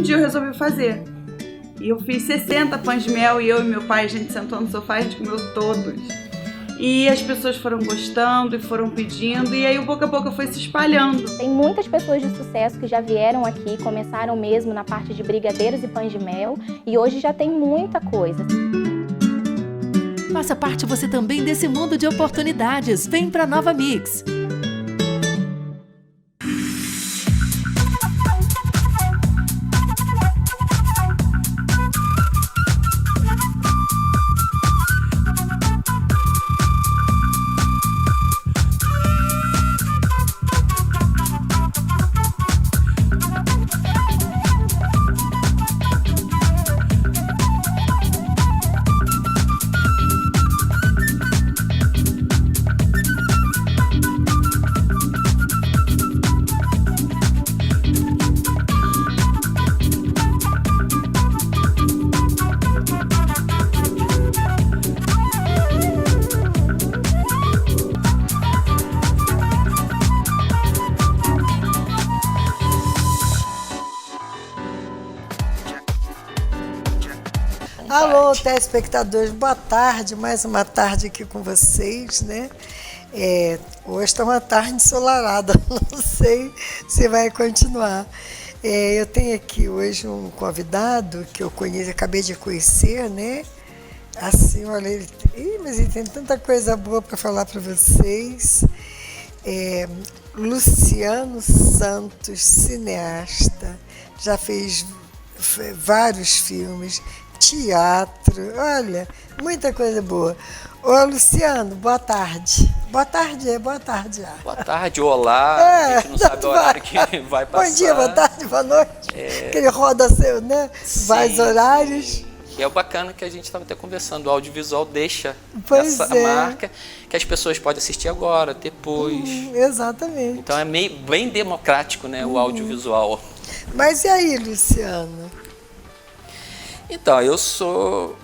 um dia eu resolvi fazer. E eu fiz 60 pães de mel e eu e meu pai, a gente sentou no sofá e a gente comeu todos. E as pessoas foram gostando e foram pedindo, e aí o boca a boca foi se espalhando. Tem muitas pessoas de sucesso que já vieram aqui, começaram mesmo na parte de brigadeiros e pães de mel, e hoje já tem muita coisa. Faça parte você também desse mundo de oportunidades. Vem pra Nova Mix! Alô, telespectadores, boa tarde, mais uma tarde aqui com vocês, né? Hoje está uma tarde ensolarada, não sei se vai continuar. Eu tenho aqui hoje um convidado que eu conheço, acabei de conhecer, né? Assim, olha, mas ele tem tanta coisa boa para falar para vocês. Luciano Santos, cineasta, já fez vários filmes, teatro, olha, muita coisa boa. Ô, Luciano, boa tarde. Boa tarde. Boa tarde, olá. A gente não sabe o horário que vai passar. Bom dia, boa tarde, boa noite. Que ele roda seu, né? Vários horários. Sim. E é o bacana que a gente estava até conversando, o audiovisual deixa essa marca que as pessoas podem assistir agora, depois. Exatamente. Então é bem democrático, né, o audiovisual. Mas e aí, Luciano? Então, eu sou,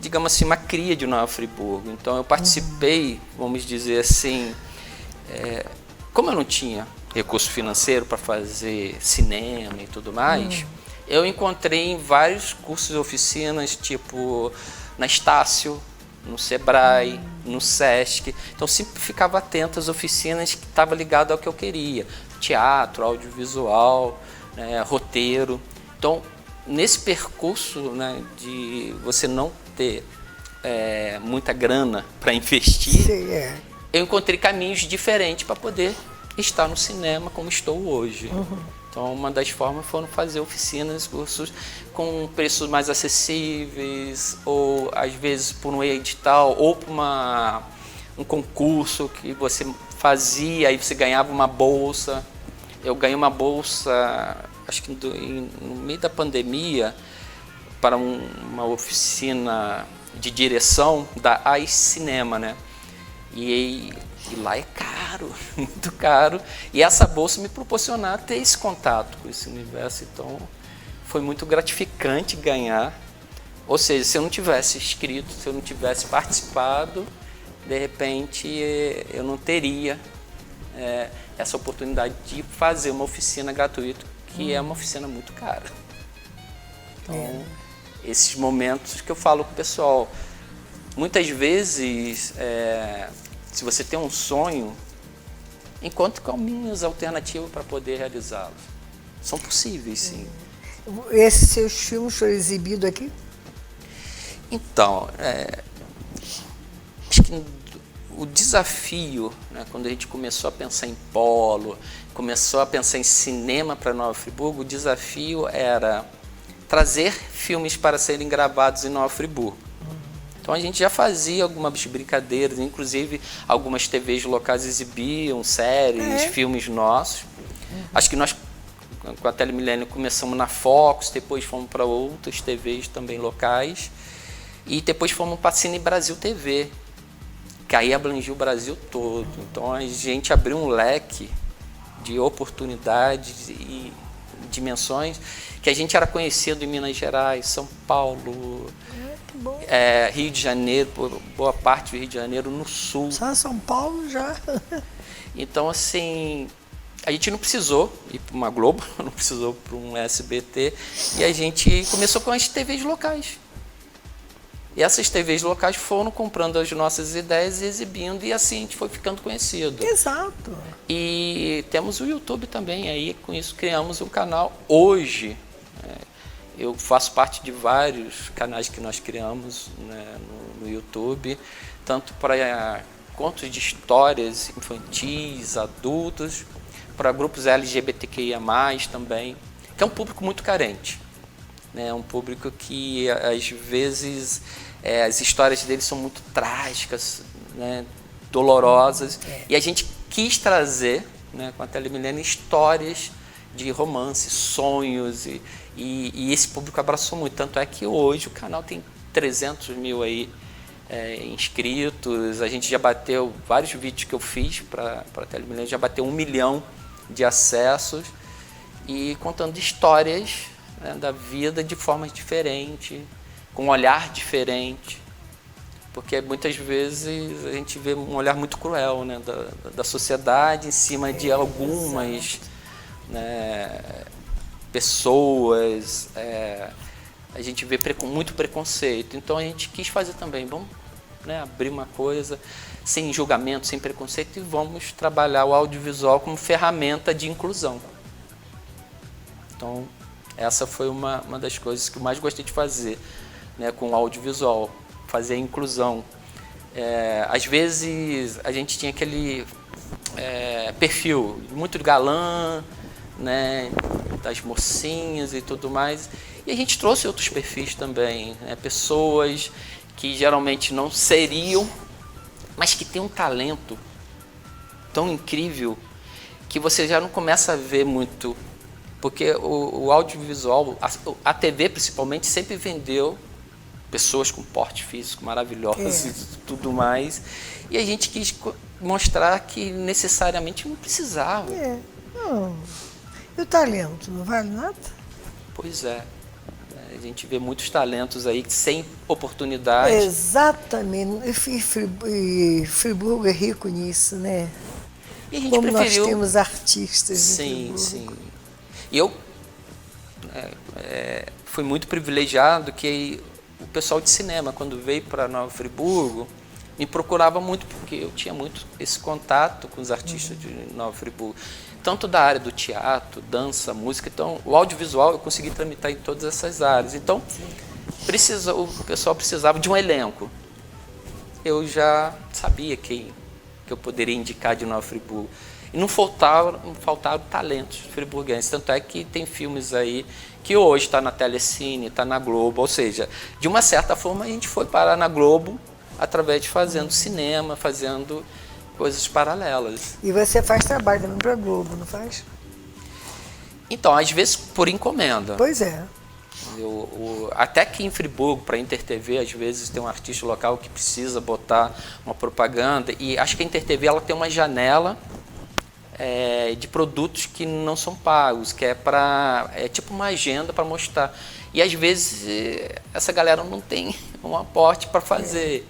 digamos assim, uma cria de Nova Friburgo. Então, eu participei, vamos dizer assim, como eu não tinha recurso financeiro para fazer cinema e tudo mais, eu encontrei em vários cursos e oficinas, tipo na Estácio, no Sebrae, no Sesc. Então, sempre ficava atento às oficinas que estavam ligadas ao que eu queria. Teatro, audiovisual, né, roteiro. Então, nesse percurso, né, de você não ter muita grana para investir, Sim, eu encontrei caminhos diferentes para poder estar no cinema como estou hoje. Então, uma das formas foram fazer oficinas, cursos com preços mais acessíveis, ou às vezes por um edital, ou por um concurso que você fazia, aí você ganhava uma bolsa. Eu ganhei uma bolsa, acho que no meio da pandemia, para uma oficina de direção da AI Cinema, né? E lá é caro, muito caro. E essa bolsa me proporcionar ter esse contato com esse universo. Então, foi muito gratificante ganhar. Ou seja, se eu não tivesse inscrito, se eu não tivesse participado, de repente eu não teria essa oportunidade de fazer uma oficina gratuita, que é uma oficina muito cara. Então, esses momentos que eu falo com o pessoal, muitas vezes, se você tem um sonho, encontre caminhos alternativos para poder realizá-lo. São possíveis, sim. Esses seus filmes foram exibidos aqui? Então, acho que o desafio, né, quando a gente começou a pensar em polo, começou a pensar em cinema para Nova Friburgo, o desafio era trazer filmes para serem gravados em Nova Friburgo. Então a gente já fazia algumas brincadeiras, inclusive algumas TVs locais exibiam séries, filmes nossos. Acho que nós, com a Telemilênio, começamos na Fox, depois fomos para outras TVs também locais, e depois fomos para Cine Brasil TV, que aí abrangiu o Brasil todo. Então a gente abriu um leque de oportunidades e dimensões que a gente era conhecido em Minas Gerais, São Paulo, Rio de Janeiro, boa parte do Rio de Janeiro, no Sul. Só São Paulo já. Então, assim, a gente não precisou ir para uma Globo, não precisou para um SBT, e a gente começou com as TVs locais. E essas TVs locais foram comprando as nossas ideias e exibindo, e assim a gente foi ficando conhecido. Exato. E temos o YouTube também, aí com isso criamos um canal. Hoje, eu faço parte de vários canais que nós criamos, né, no YouTube, tanto para contos de histórias infantis, adultos, para grupos LGBTQIA+, também, que é um público muito carente. É um público que, às vezes, as histórias deles são muito trágicas, né, dolorosas, e a gente quis trazer, né, com a Telemilênio, histórias de romance, sonhos, e esse público abraçou muito. Tanto é que hoje o canal tem 300 mil aí, inscritos. A gente já bateu, vários vídeos que eu fiz para a Telemilênio, já bateu 1 milhão de acessos, e contando histórias, né, da vida de formas diferentes, com um olhar diferente, porque muitas vezes a gente vê um olhar muito cruel, né, da sociedade em cima de algumas, né, pessoas. A gente vê muito preconceito, então a gente quis fazer também, vamos, né, abrir uma coisa sem julgamento, sem preconceito, e vamos trabalhar o audiovisual como ferramenta de inclusão. Então, essa foi uma das coisas que eu mais gostei de fazer, né, com o audiovisual, fazer a inclusão. Às vezes a gente tinha aquele perfil muito galã, né, das mocinhas e tudo mais, e a gente trouxe outros perfis também, né, pessoas que geralmente não seriam, mas que têm um talento tão incrível que você já não começa a ver muito, porque o audiovisual, a TV principalmente, sempre vendeu pessoas com porte físico maravilhoso e tudo mais, e a gente quis mostrar que necessariamente não precisava. Não. E o talento, não vale nada? Pois é. A gente vê muitos talentos aí sem oportunidade. Exatamente. E Friburgo é rico nisso, né? E a gente como preferiu... nós temos artistas. Sim, sim. E eu fui muito privilegiado que o pessoal de cinema, quando veio para Nova Friburgo, me procurava muito, porque eu tinha muito esse contato com os artistas de Nova Friburgo, tanto da área do teatro, dança, música. Então, o audiovisual eu consegui tramitar em todas essas áreas. Então, o pessoal precisava de um elenco. Eu já sabia quem que eu poderia indicar de Nova Friburgo. E não faltaram talentos friburguenses. Tanto é que tem filmes aí que hoje está na Telecine, está na Globo. Ou seja, de uma certa forma a gente foi parar na Globo através de fazendo cinema, fazendo coisas paralelas. E você faz trabalho também para a Globo, não faz? Então, às vezes por encomenda. Pois é. Até que em Friburgo, para a InterTV, às vezes tem um artista local que precisa botar uma propaganda, e acho que a InterTV ela tem uma janela de produtos que não são pagos, que é tipo uma agenda para mostrar. E às vezes essa galera não tem um aporte para fazer.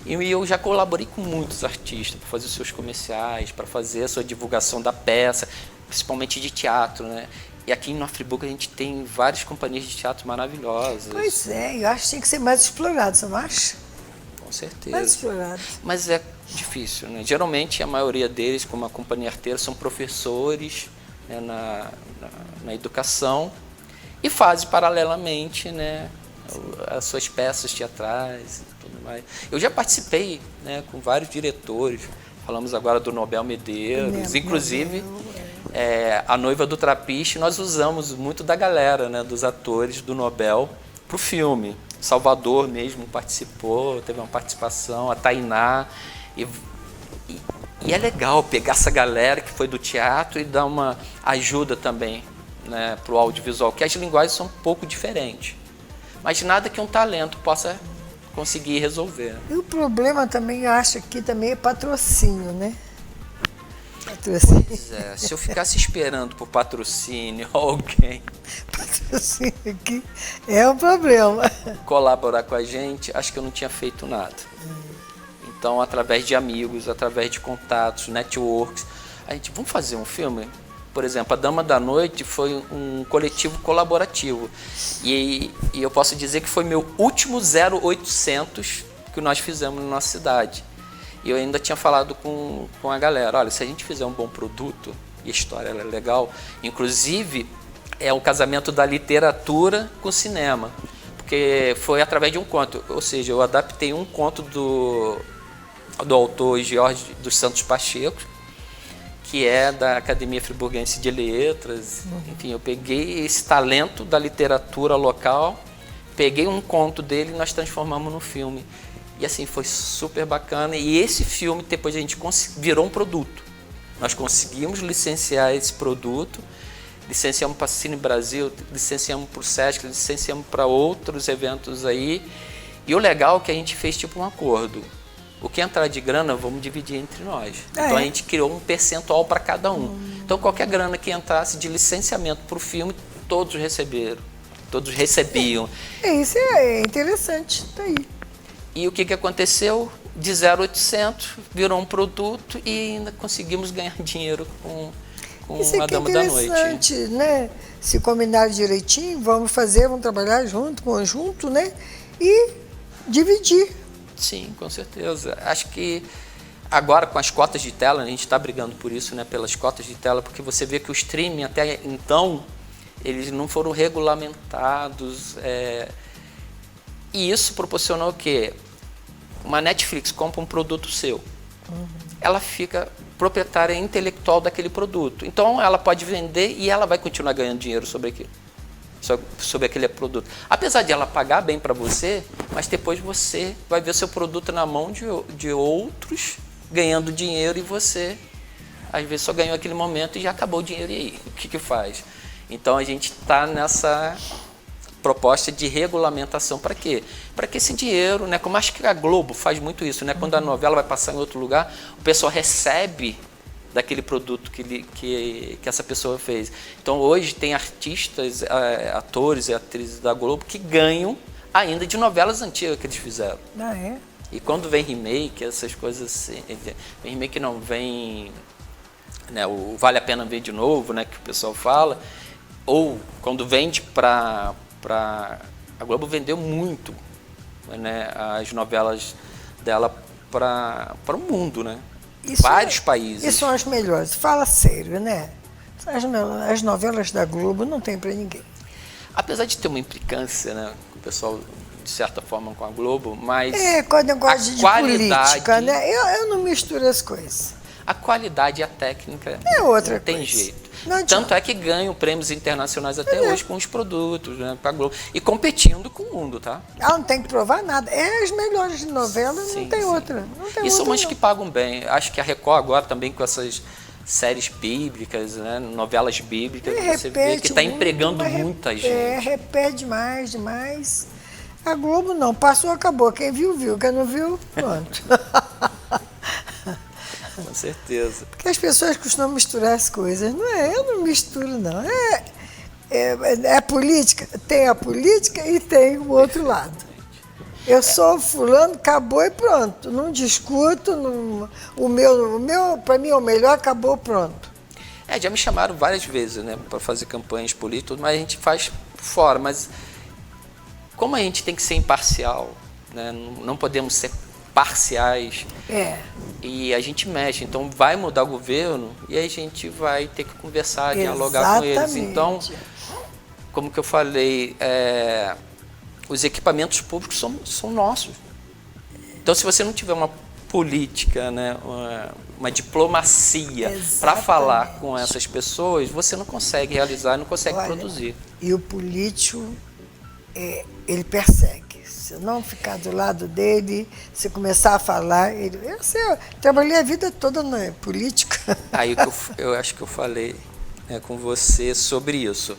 E eu já colaborei com muitos artistas para fazer os seus comerciais, para fazer a sua divulgação da peça, principalmente de teatro, né? E aqui em Nova Friburgo a gente tem várias companhias de teatro maravilhosas. Pois é, eu acho que tem que ser mais explorado, você não acha? Com certeza. Mais explorado. Mas é difícil, né? Geralmente a maioria deles, como a companhia arteira, são professores, né, na educação, e fazem paralelamente, né, as suas peças teatrais e tudo mais. Eu já participei, né, com vários diretores. Falamos agora do Nobel Medeiros, inclusive A Noiva do Trapiche. Nós usamos muito da galera, né, dos atores do Nobel para o filme. Salvador mesmo participou, teve uma participação, a Tainá. E é legal pegar essa galera que foi do teatro e dar uma ajuda também, né, para o audiovisual, que as linguagens são um pouco diferentes. Mas nada que um talento possa conseguir resolver. E o problema também, eu acho que também é patrocínio, né? Patrocínio. Pois é, se eu ficasse esperando por patrocínio alguém Patrocínio aqui é um problema. colaborar com a gente, acho que eu não tinha feito nada. Então, através de amigos, através de contatos, networks, a gente, vamos fazer um filme? Por exemplo, a Dama da Noite foi um coletivo colaborativo. E eu posso dizer que foi meu último 0800 que nós fizemos na nossa cidade. E eu ainda tinha falado com a galera, olha, se a gente fizer um bom produto, e a história é legal, inclusive é o casamento da literatura com o cinema. Porque foi através de um conto, ou seja, eu adaptei um conto do autor Jorge dos Santos Pacheco, que é da Academia Friburguense de Letras. Enfim, eu peguei esse talento da literatura local, peguei um conto dele e nós transformamos no filme. E assim, foi super bacana. E esse filme, depois a gente virou um produto. Nós conseguimos licenciar esse produto, licenciamos para Cine Brasil, licenciamos para o Sesc, licenciamos para outros eventos aí. E o legal é que a gente fez tipo um acordo. O que entrar de grana, vamos dividir entre nós. Então a gente criou um percentual para cada um. Então qualquer grana que entrasse de licenciamento para o filme, todos receberam. Todos recebiam. Isso é interessante, tá aí. E o que aconteceu? De 0800 virou um produto e ainda conseguimos ganhar dinheiro com a Dama da Noite. Interessante, né? Se combinarem direitinho, vamos trabalhar junto, conjunto, né? E dividir. Sim, com certeza. Acho que agora com as cotas de tela, a gente está brigando por isso, né? Pelas cotas de tela, porque você vê que o streaming até então, eles não foram regulamentados. E isso proporcionou o quê? Uma Netflix compra um produto seu. Ela fica proprietária intelectual daquele produto. Então, ela pode vender e ela vai continuar ganhando dinheiro sobre aquilo. Sobre aquele produto. Apesar de ela pagar bem para você, mas depois você vai ver seu produto na mão de outros, ganhando dinheiro, e você, às vezes, só ganhou aquele momento e já acabou o dinheiro. E aí? O que faz? Então, a gente está nessa proposta de regulamentação. Para quê? Para que esse dinheiro, né, como acho que a Globo faz muito isso, né, quando a novela vai passar em outro lugar, o pessoal recebe daquele produto que essa pessoa fez. Então, hoje tem artistas, atores e atrizes da Globo que ganham ainda de novelas antigas que eles fizeram. Ah, é? E quando vem remake, essas coisas assim, vem remake não, vem, né, o Vale a Pena Ver de Novo, né, que o pessoal fala, ou quando vende para... A Globo vendeu muito, né, as novelas dela para o mundo, né? Vários países. E são as melhores. Fala sério, né? As novelas da Globo não tem para ninguém. Apesar de ter uma implicância, né, com o pessoal, de certa forma, com a Globo, mas com o negócio de qualidade, política, né? Eu não misturo as coisas. A qualidade e a técnica é outra não tem coisa. jeito. Não Tanto é que ganham prêmios internacionais até hoje com os produtos, né, para a Globo. E competindo com o mundo, tá? Ela não tem que provar nada. É as melhores novelas, não tem outra. Não tem e são outra, umas que pagam bem. Acho que a Record agora também com essas séries bíblicas, né, novelas bíblicas, você vê que está empregando muita gente. Repete demais. A Globo não, passou, acabou. Quem viu, viu. Quem não viu, pronto. Com certeza. Porque as pessoas costumam misturar as coisas. Não é? Eu não misturo, não. É política. Tem a política e tem o outro lado. Eu sou fulano, acabou e pronto. Não discuto. O meu para mim, é o melhor, acabou, pronto. Já me chamaram várias vezes, né, para fazer campanhas políticas, mas a gente faz fora. Mas como a gente tem que ser imparcial, né, não podemos ser parciais, e a gente mexe, então vai mudar o governo e a gente vai ter que conversar, dialogar com eles. Então, como que eu falei, os equipamentos públicos são nossos. Então, se você não tiver uma política, né, uma diplomacia para falar com essas pessoas, você não consegue realizar, não consegue produzir. E o político, ele persegue. Se não ficar do lado dele, se começar a falar, eu trabalhei a vida toda na política. Aí eu acho que eu falei, né, com você sobre isso.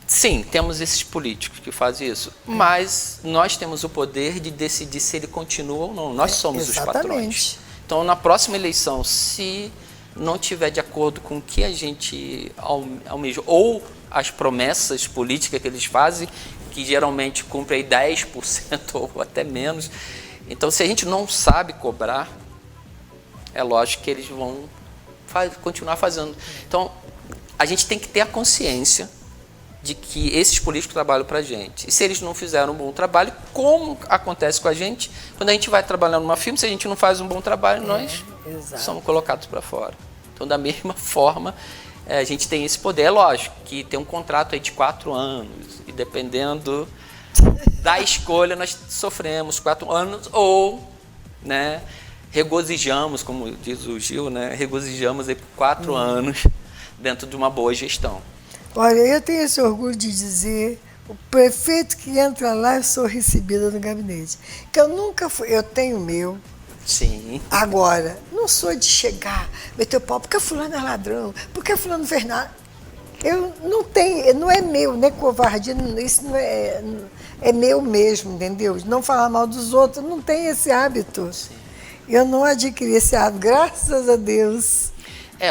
Sim, temos esses políticos que fazem isso, mas nós temos o poder de decidir se ele continua ou não. Nós somos os patrões. Então, na próxima eleição, se não tiver de acordo com o que a gente almeja, ou as promessas políticas que eles fazem, que geralmente cumpre aí 10% ou até menos. Então, se a gente não sabe cobrar, é lógico que eles vão continuar fazendo. Então, a gente tem que ter a consciência de que esses políticos trabalham para a gente. E se eles não fizeram um bom trabalho, como acontece com a gente, quando a gente vai trabalhar numa firma, se a gente não faz um bom trabalho, nós somos colocados para fora. Então, da mesma forma, a gente tem esse poder. É lógico que tem um contrato aí de 4 anos, e dependendo da escolha, nós sofremos 4 anos ou, né, regozijamos, como diz o Gil, né, regozijamos aí por 4 anos dentro de uma boa gestão. Olha, eu tenho esse orgulho de dizer, o prefeito que entra lá, eu sou recebida no gabinete. Que eu nunca fui, eu tenho o meu. Sim. Agora, não sou de chegar, meter o pau, porque fulano é ladrão, porque fulano não fez nada. Eu não tenho, não é meu, não é covardia, isso não é meu mesmo, entendeu? Não falar mal dos outros, não tem esse hábito. Sim. Eu não adquiri esse hábito, graças a Deus.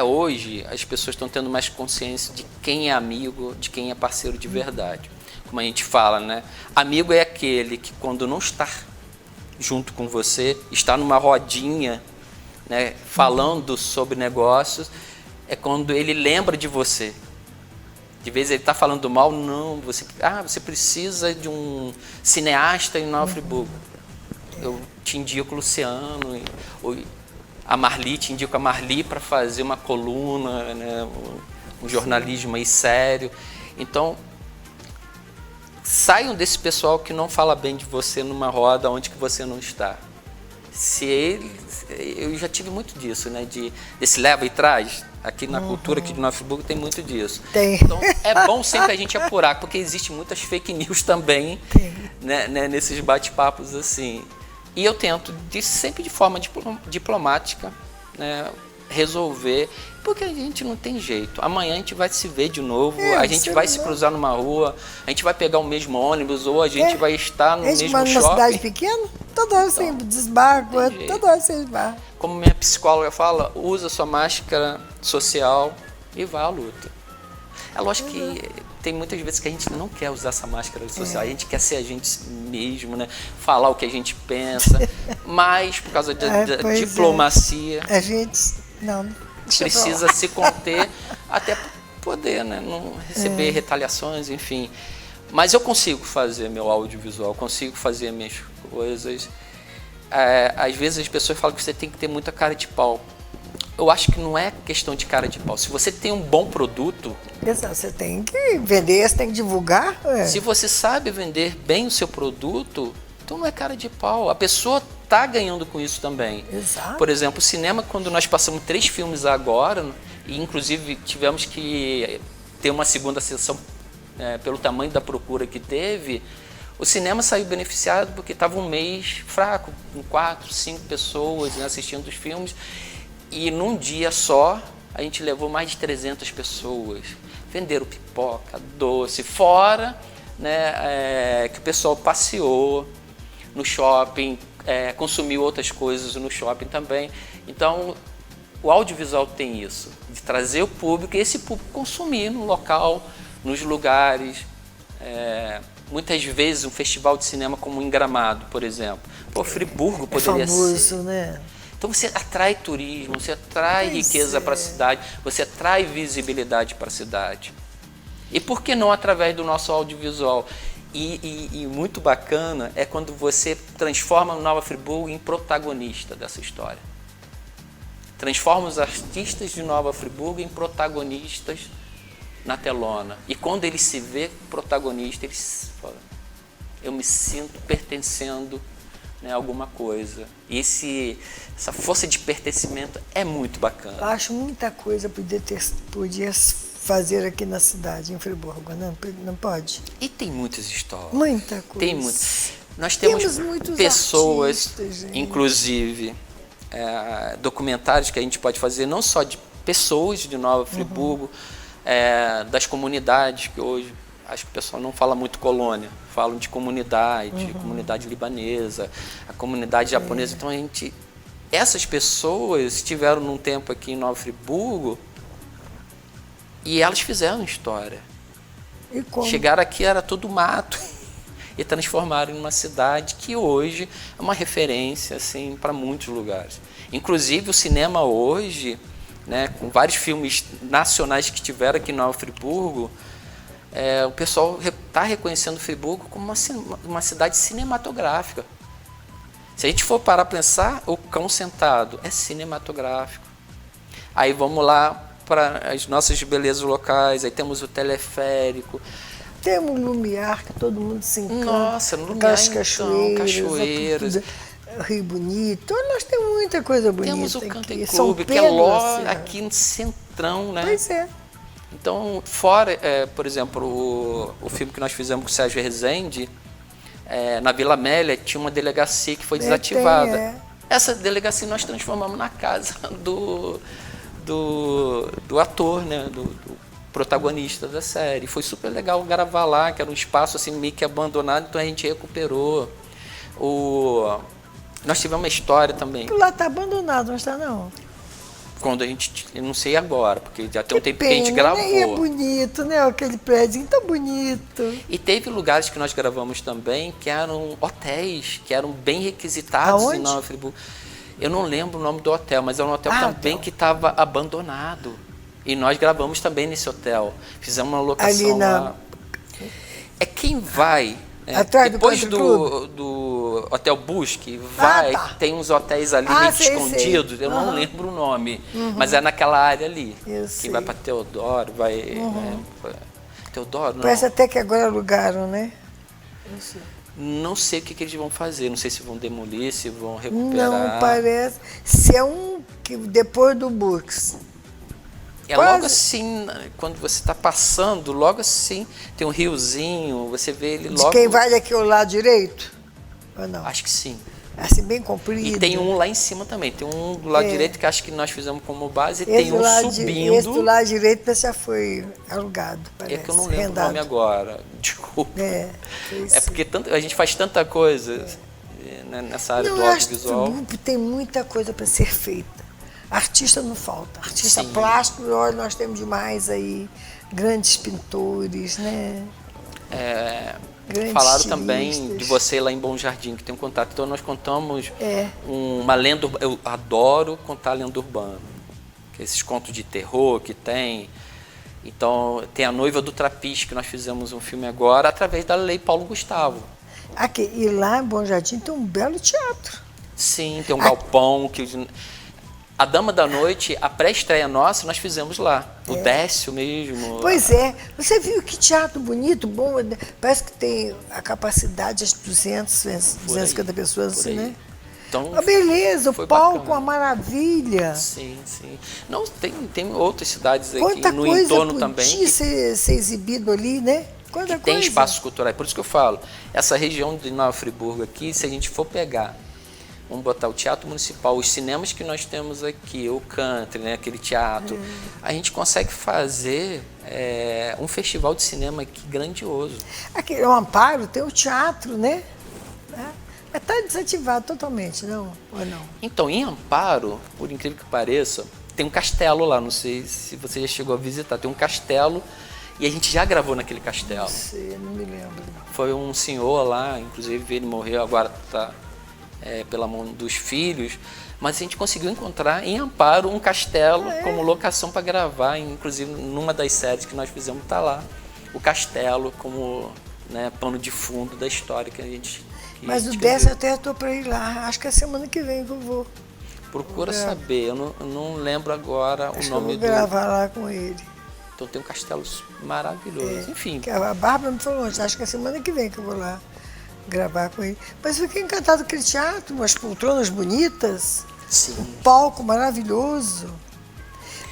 Hoje as pessoas estão tendo mais consciência de quem é amigo, de quem é parceiro de verdade. Como a gente fala, né? Amigo é aquele que quando não está junto com você, está numa rodinha, né, falando sobre negócios, é quando ele lembra de você. De vez ele está falando mal, não, você precisa de um cineasta em Nova Friburgo. Eu te indico o Luciano, a Marli, te indico a Marli para fazer uma coluna, né, um jornalismo aí sério. Então, saiam desse pessoal que não fala bem de você numa roda onde que você não está. Eu já tive muito disso, né, desse leva e traz. Aqui na cultura aqui de Nova Friburgo tem muito disso. Tem. Então, é bom sempre a gente apurar, porque existe muitas fake news também, né, nesses bate-papos assim. E eu tento, sempre de forma diplomática, né, resolver, porque a gente não tem jeito. Amanhã a gente vai se ver de novo, a gente vai se cruzar numa rua, a gente vai pegar o mesmo ônibus, ou a gente vai estar no mesmo shopping. Numa cidade pequena, toda hora você desbarca, toda hora você desbarca. Como minha psicóloga fala, usa sua máscara social e vá à luta. É lógico que tem muitas vezes que a gente não quer usar essa máscara social, a gente quer ser a gente mesmo, né? Falar o que a gente pensa, mas por causa da diplomacia, a gente precisa se conter até poder, né, não receber retaliações, enfim. Mas eu consigo fazer meu audiovisual, consigo fazer minhas coisas. Às vezes as pessoas falam que você tem que ter muita cara de pau. Eu acho que não é questão de cara de pau. Se você tem um bom produto... Exato, você tem que vender, você tem que divulgar. Se você sabe vender bem o seu produto, então não é cara de pau. A pessoa está ganhando com isso também. Exato. Por exemplo, o cinema, quando nós passamos 3 filmes agora, e inclusive tivemos que ter uma segunda sessão pelo tamanho da procura que teve, o cinema saiu beneficiado porque estava um mês fraco, com 4, 5 pessoas, né, assistindo os filmes. E num dia só, a gente levou mais de 300 pessoas. Venderam pipoca, doce, fora, né, que o pessoal passeou no shopping, consumiu outras coisas no shopping também. Então, o audiovisual tem isso, de trazer o público e esse público consumir no local, nos lugares. Muitas vezes um festival de cinema como em Gramado, por exemplo. Friburgo poderia famoso, ser. Né? Então você atrai turismo, você atrai riqueza para a cidade, você atrai visibilidade para a cidade. E por que não através do nosso audiovisual? E muito bacana é quando você transforma o Nova Friburgo em protagonista dessa história. Transforma os artistas de Nova Friburgo em protagonistas na telona. E quando ele se vê protagonista, ele fala, eu me sinto pertencendo, né, a alguma coisa. E essa força de pertencimento é muito bacana. Eu acho muita coisa podia fazer aqui na cidade, em Friburgo, não pode? E tem muitas histórias. Muita coisa. Tem muitas. Nós temos pessoas, inclusive, documentários que a gente pode fazer, não só de pessoas de Nova Friburgo, das comunidades, que hoje acho que o pessoal não fala muito colônia, falam de comunidade, comunidade libanesa, a comunidade japonesa. Então essas pessoas estiveram num tempo aqui em Nova Friburgo e elas fizeram história. E como? Chegaram aqui, era tudo mato, e transformaram em uma cidade que hoje é uma referência assim, para muitos lugares. Inclusive o cinema hoje né, com vários filmes nacionais que tiveram aqui no Friburgo, o pessoal está reconhecendo Friburgo como uma cidade cinematográfica. Se a gente for parar para pensar, o Cão Sentado é cinematográfico. Aí vamos lá para as nossas belezas locais, aí temos o teleférico. Temos o Lumiar, que todo mundo se encanta. Nossa, no Lumiar, aquelas então, cachoeiras. Rio Bonito. Nós temos muita coisa bonita. Temos o Country aqui. Club, que é logo aqui no centrão, né? Pois é. Então, fora, por exemplo, o filme que nós fizemos com o Sérgio Rezende, na Vila Amélia, tinha uma delegacia que foi desativada. Essa delegacia nós transformamos na casa do ator, né? Do protagonista da série. Foi super legal gravar lá, que era um espaço assim, meio que abandonado, então a gente recuperou. Nós tivemos uma história também. Lá está abandonado, não está não? Quando a gente, eu não sei agora, porque já tem um tempo que a gente gravou. Né? E é bonito, né? Aquele prédio tão bonito. E teve lugares que nós gravamos também que eram hotéis, que eram bem requisitados em Nova Friburgo. Eu não lembro o nome do hotel, mas era um hotel também que estava abandonado. E nós gravamos também nesse hotel. Fizemos uma locação lá. É quem vai... depois do Hotel Busque, tem uns hotéis ali meio escondidos, eu não lembro o nome, mas é naquela área ali. Quem vai para Teodoro, Teodoro, não. Parece até que agora alugaram, né? Não sei o que eles vão fazer, não sei se vão demolir, se vão recuperar. Não, parece. Se é que depois do Busque. Logo assim, quando você está passando, logo assim, tem um riozinho, você vê ele logo... De quem vai daqui ao lado direito? Ou não? Acho que sim. Assim, bem comprido. E tem um lá em cima também, tem um do lado direito que acho que nós fizemos como base, e tem um subindo... Esse do lado direito já foi alugado, parece. É que eu não lembro o nome agora, desculpa. Porque a gente faz tanta coisa nessa área do audiovisual. O grupo tem muita coisa para ser feita. Artista não falta, artista plástico, olha, nós temos demais aí, grandes pintores, né? Grandes falaram estilistas. Também de você lá em Bom Jardim, que tem um contato, então nós contamos uma lenda, eu adoro contar lenda urbana, que esses contos de terror que tem, então tem A Noiva do Trapiche, que nós fizemos um filme agora, através da Lei Paulo Gustavo. E lá em Bom Jardim tem um belo teatro. Sim, tem um galpão que... A Dama da Noite, a pré-estreia nossa, nós fizemos lá. O Décio mesmo. Pois é. Você viu que teatro bonito, bom. Parece que tem a capacidade de 250 pessoas, assim, né? Então, a beleza, o palco, bacana. Uma maravilha. Sim. Não, tem outras cidades aqui no entorno também. Quanta coisa ser exibido ali, né? Que tem espaços culturais. Por isso que eu falo, essa região de Nova Friburgo aqui, se a gente for pegar... Vamos botar o Teatro Municipal, os cinemas que nós temos aqui, o country, né, aquele teatro. A gente consegue fazer um festival de cinema aqui grandioso. Aqui, o Amparo tem o teatro, né? Está desativado totalmente, não? Ou não? Então, em Amparo, por incrível que pareça, tem um castelo lá, não sei se você já chegou a visitar, tem um castelo e a gente já gravou naquele castelo. Não sei, não me lembro. Foi um senhor lá, inclusive ele morreu, agora está... pela mão dos filhos, mas a gente conseguiu encontrar em Amparo um castelo como locação para gravar, inclusive numa das séries que nós fizemos está lá, o castelo como pano de fundo da história que a gente... Mas o Décio eu até estou para ir lá, acho que é semana que vem que eu vou. Procura saber, eu não lembro agora o nome do... Eu vou gravar lá com ele. Então tem um castelo maravilhoso, enfim. A Bárbara me falou, acho que é semana que vem que eu vou lá gravar com ele. Mas eu fiquei encantado com aquele teatro, umas poltronas bonitas, um palco maravilhoso.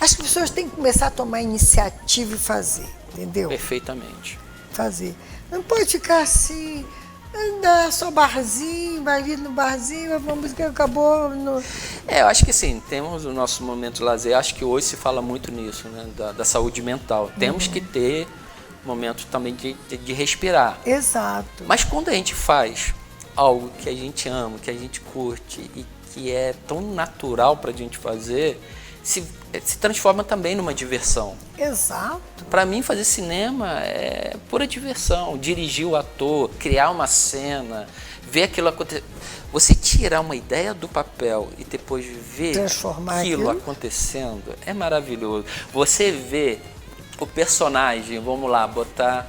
Acho que as pessoas têm que começar a tomar iniciativa e fazer, entendeu? Perfeitamente. Fazer. Não pode ficar assim, andar só barzinho, vai ali no barzinho, a música acabou. Eu acho que sim, temos o nosso momento de lazer, acho que hoje se fala muito nisso, né, da saúde mental. Temos que ter momento também de respirar. Exato. Mas quando a gente faz algo que a gente ama, que a gente curte e que é tão natural para a gente fazer, se transforma também numa diversão. Exato. Para mim, fazer cinema é pura diversão. Dirigir o ator, criar uma cena, ver aquilo acontecer. Você tirar uma ideia do papel e depois ver Transformar aquilo aquilo acontecendo é maravilhoso. Você vê o personagem, vamos lá, botar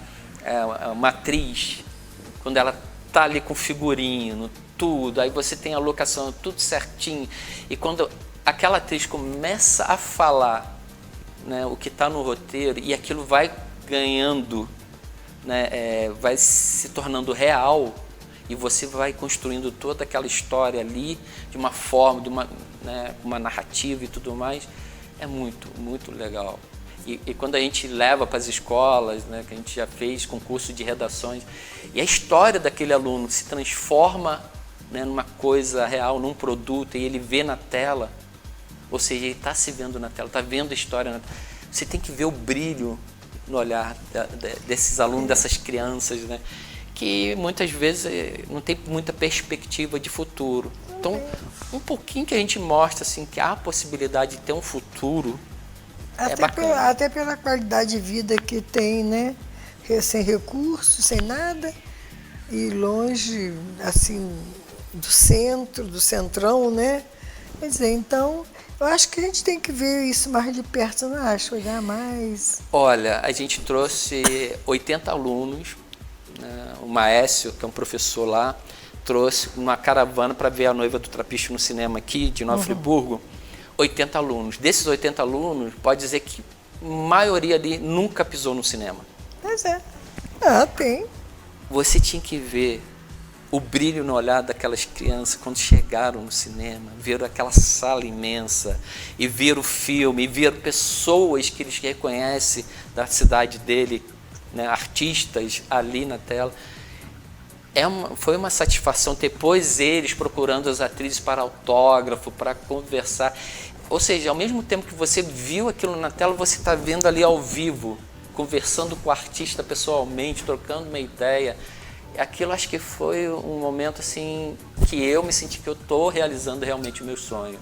uma atriz, quando ela tá ali com figurino, tudo, aí você tem a locação, tudo certinho, e quando aquela atriz começa a falar, né, o que está no roteiro, e aquilo vai ganhando, né, vai se tornando real, e você vai construindo toda aquela história ali de uma forma, uma narrativa e tudo mais, é muito, muito legal. E quando a gente leva para as escolas, né, que a gente já fez concurso de redações, e a história daquele aluno se transforma, né, numa coisa real, num produto, e ele vê na tela, ou seja, ele está se vendo na tela, está vendo a história na tela. Você tem que ver o brilho no olhar desses alunos, dessas crianças, né, que muitas vezes não tem muita perspectiva de futuro. Então, um pouquinho que a gente mostra assim, que há a possibilidade de ter um futuro, até pela qualidade de vida que tem, né? Sem recursos, sem nada, e longe, assim, do centro, do centrão, né? Quer dizer, então, eu acho que a gente tem que ver isso mais de perto, não acho? Olhar mais. Olha, a gente trouxe 80 alunos, né? O Maécio, que é um professor lá, trouxe uma caravana para ver A Noiva do Trapiche no cinema aqui, de Nova Friburgo, 80 alunos. Desses 80 alunos, pode dizer que a maioria ali nunca pisou no cinema. Pois é. Tem. Você tinha que ver o brilho no olhar daquelas crianças quando chegaram no cinema, viram aquela sala imensa, e viram o filme, e viram pessoas que eles reconhecem da cidade dele, né, artistas ali na tela. Foi uma satisfação, depois eles procurando as atrizes para autógrafo, para conversar. Ou seja, ao mesmo tempo que você viu aquilo na tela, você está vendo ali ao vivo, conversando com o artista pessoalmente, trocando uma ideia. Aquilo acho que foi um momento assim que eu me senti que eu estou realizando realmente o meu sonho.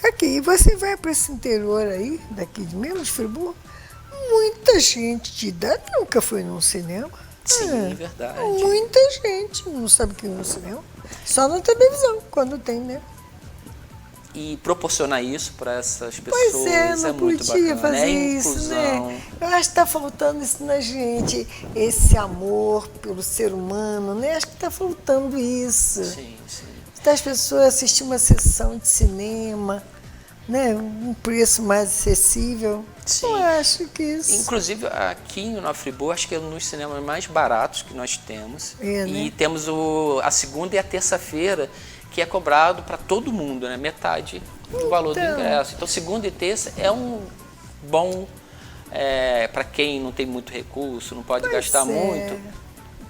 Aqui, e você vai para esse interior aí, daqui de Minas, Friburgo, muita gente de idade nunca foi num cinema. Sim, verdade. Muita gente não sabe o que é um cinema. Só na televisão, quando tem, né? E proporcionar isso para essas pessoas Pois é, não muito podia bacana. fazer Inclusão. isso, né? Eu acho que está faltando isso na gente, esse amor pelo ser humano, né? Acho que está faltando isso. Sim, sim. As pessoas assistir uma sessão de cinema, né? Um preço mais acessível. Sim. Eu acho que isso. Inclusive, aqui em Nova Friburgo, acho que é um dos cinemas mais baratos que nós temos. É, né? E temos a segunda e a terça-feira, que é cobrado para todo mundo, né? Metade do valor do ingresso. Então, segunda e terça é um bom para quem não tem muito recurso, não pode gastar muito.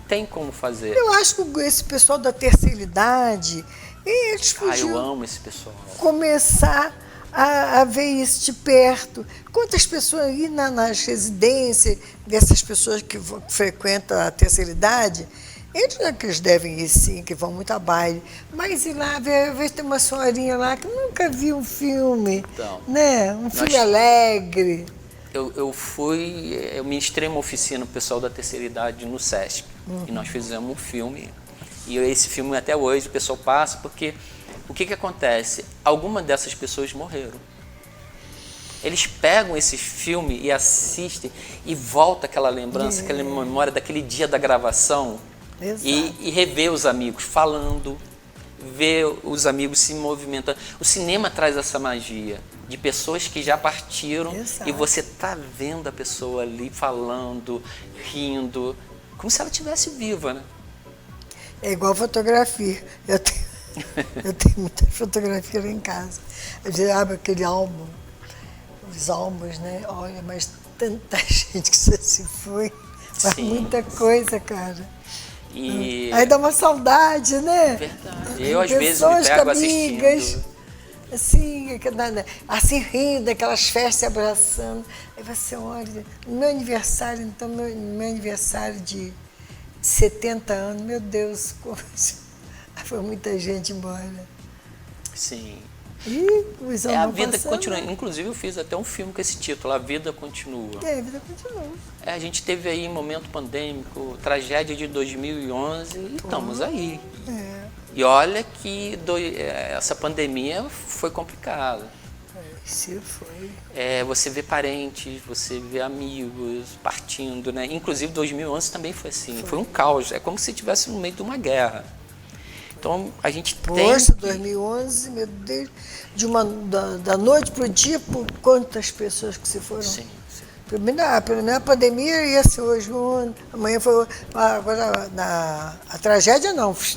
Tem como fazer. Eu acho que esse pessoal da terceira idade, eles Eu podiam amo esse pessoal. começar a ver isso de perto. Quantas pessoas aí nas residências, dessas pessoas que frequentam a terceira idade, eles não é que eles devem ir sim, que vão muito a baile, mas ir lá, ver se tem uma senhorinha lá que nunca viu um filme, Então, né? Um filme alegre. Eu ministrei uma oficina pro pessoal da terceira idade no Sesc. E nós fizemos um filme. E esse filme até hoje o pessoal passa, porque o que acontece? Algumas dessas pessoas morreram. Eles pegam esse filme e assistem e volta aquela lembrança, aquela memória daquele dia da gravação. E rever os amigos falando, ver os amigos se movimentando. O cinema traz essa magia de pessoas que já partiram. Exato. E você tá vendo a pessoa ali falando, rindo, como se ela estivesse viva, né? É igual fotografia. Eu tenho muita fotografia lá em casa. Às vezes abre aquele álbum, os álbuns, né? Olha, mas tanta gente que se foi. Mas muita coisa, cara. Aí dá uma saudade, né? Verdade. Eu, às vezes, me pego assistindo. Assim rindo, aquelas festas se abraçando. Aí você olha, no meu aniversário, então, meu aniversário de 70 anos, meu Deus, foi muita gente embora. Sim. E os anos É a vão vida que passando, continua. né? Inclusive eu fiz até um filme com esse título, A Vida Continua. A vida continua. A gente teve aí momento pandêmico, tragédia de 2011 e estamos aí. E olha que essa pandemia foi complicada. Se foi. Você vê parentes, você vê amigos partindo, né? Inclusive 2011 também foi assim, foi um caos. É como se estivesse no meio de uma guerra. Então a gente Poxa, tem 2011, meu Deus, da noite para o dia, por quantas pessoas que se foram? Sim. Pelo menos a pandemia ia ser hoje, amanhã foi. Agora, a tragédia não. Foi.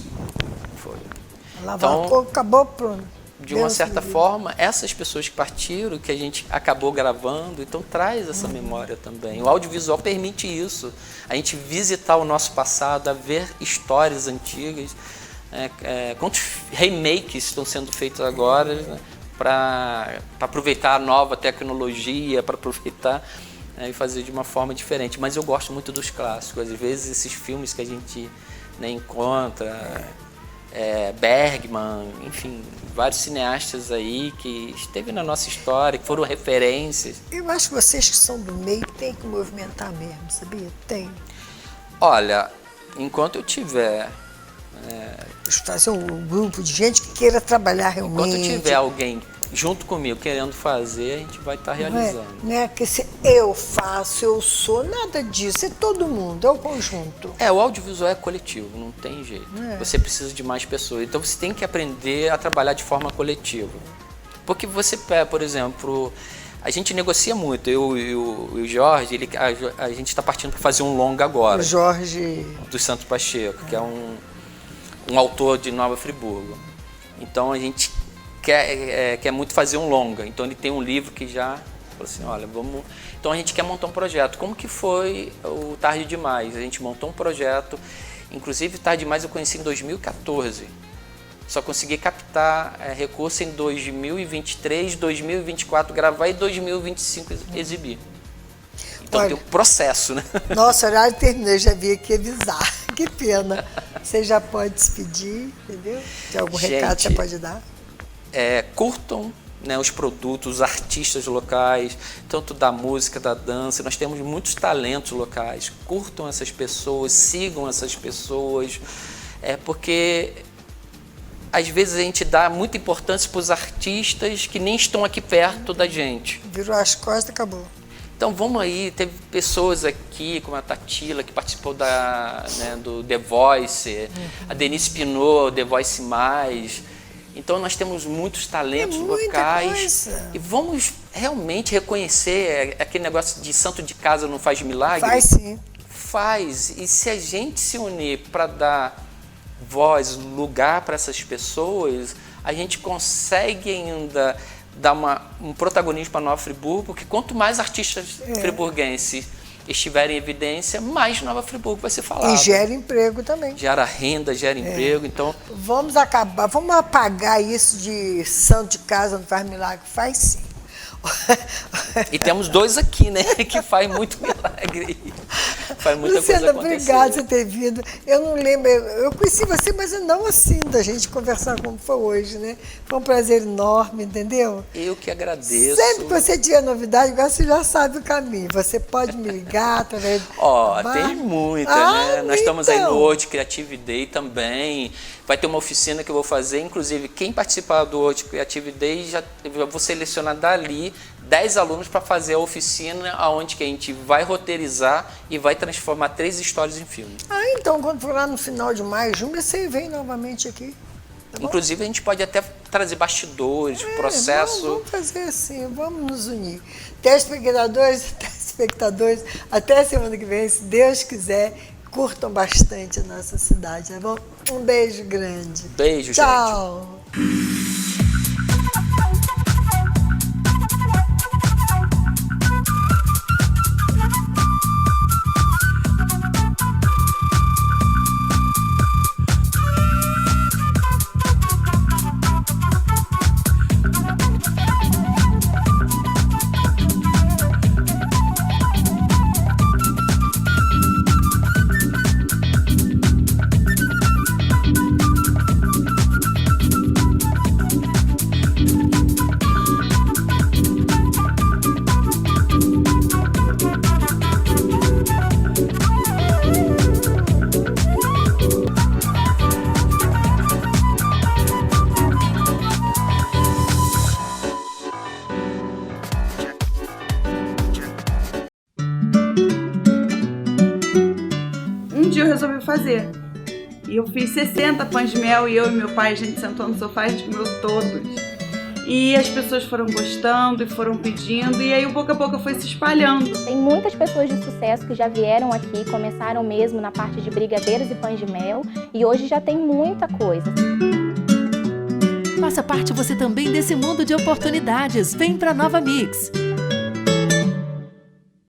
Então, acabou, pronto. De uma certa forma, essas pessoas que partiram, que a gente acabou gravando, então traz essa memória também. O audiovisual permite isso, a gente visitar o nosso passado, a ver histórias antigas. Quantos remakes estão sendo feitos agora, né, para aproveitar a nova tecnologia, para aproveitar e fazer de uma forma diferente. Mas eu gosto muito dos clássicos. Às vezes esses filmes que a gente, né, encontra, Bergman, enfim, vários cineastas aí que esteve na nossa história, que foram referências. Eu acho que vocês que são do meio têm que movimentar mesmo, sabia? Tem. Olha, enquanto eu tiver... fazer um grupo de gente que queira trabalhar realmente. Enquanto tiver alguém junto comigo querendo fazer, a gente vai estar realizando. Não é que se eu faço, eu sou, nada disso. É todo mundo, é o conjunto. O audiovisual é coletivo, não tem jeito. Você precisa de mais pessoas. Então você tem que aprender a trabalhar de forma coletiva. Porque você, por exemplo, a gente negocia muito. Eu e o Jorge, a gente está partindo para fazer um longa agora. O Jorge... Do Santos Pacheco, que é um autor de Nova Friburgo. Então a gente quer muito fazer um longa. Então ele tem um livro que já falou assim, olha, vamos... Então a gente quer montar um projeto. Como que foi o Tarde Demais? A gente montou um projeto, inclusive Tarde Demais eu conheci em 2014. Só consegui captar recurso em 2023, 2024 gravar e 2025 exibir. Então Olha, tem um processo, né? Nosso horário terminou, eu já vim aqui avisar. Que pena. Você já pode despedir, entendeu? Tem algum recado que você pode dar? Curtam, né, os produtos, os artistas locais, tanto da música, da dança. Nós temos muitos talentos locais. Curtam essas pessoas, sigam essas pessoas, porque às vezes a gente dá muita importância para os artistas que nem estão aqui perto da gente. Virou as costas e acabou. Então vamos aí, teve pessoas aqui, como a Tatila, que participou do The Voice, a Denise Pinot, The Voice Mais. Então nós temos muitos talentos locais e vamos realmente reconhecer aquele negócio de santo de casa não faz milagre. Faz sim. Faz. E se a gente se unir para dar voz, lugar para essas pessoas, a gente consegue ainda dar um protagonismo para Nova Friburgo, porque quanto mais artistas friburguenses estiverem em evidência, mais Nova Friburgo vai ser falado. E gera emprego também. Gera renda, gera emprego, então... Vamos apagar isso de santo de casa não faz milagre. Faz sim. E temos dois aqui, né, que faz muito milagre. Faz muita Luciana, coisa acontecer. obrigada por você ter vindo. Eu não lembro, eu conheci você, mas não assim, da gente conversar como foi hoje, né? Foi um prazer enorme, entendeu? Eu que agradeço. Sempre que você tiver novidade, agora você já sabe o caminho. Você pode me ligar através do... Tem muita, né? Nós estamos aí no World Creative Day também. Vai ter uma oficina que eu vou fazer, inclusive quem participar do World Creative Day, eu vou selecionar dali 10 alunos para fazer a oficina onde que a gente vai roteirizar e vai transformar 3 histórias em filme. Então quando for lá no final de maio, junho, você vem novamente aqui. Tá bom? Inclusive a gente pode até trazer bastidores, processo. Vamos fazer assim, vamos nos unir. Telespectadores, até a semana que vem, se Deus quiser, curtam bastante a nossa cidade, tá bom? Um beijo grande. Beijo, Tchau. gente. resolvi fazer. E eu fiz 60 pães de mel e eu e meu pai, a gente sentou no sofá e a gente comeu todos. E as pessoas foram gostando e foram pedindo, e aí o boca a boca foi se espalhando. Tem muitas pessoas de sucesso que já vieram aqui, começaram mesmo na parte de brigadeiros e pães de mel, e hoje já tem muita coisa. Faça parte você também desse mundo de oportunidades. Vem para Nova Mix.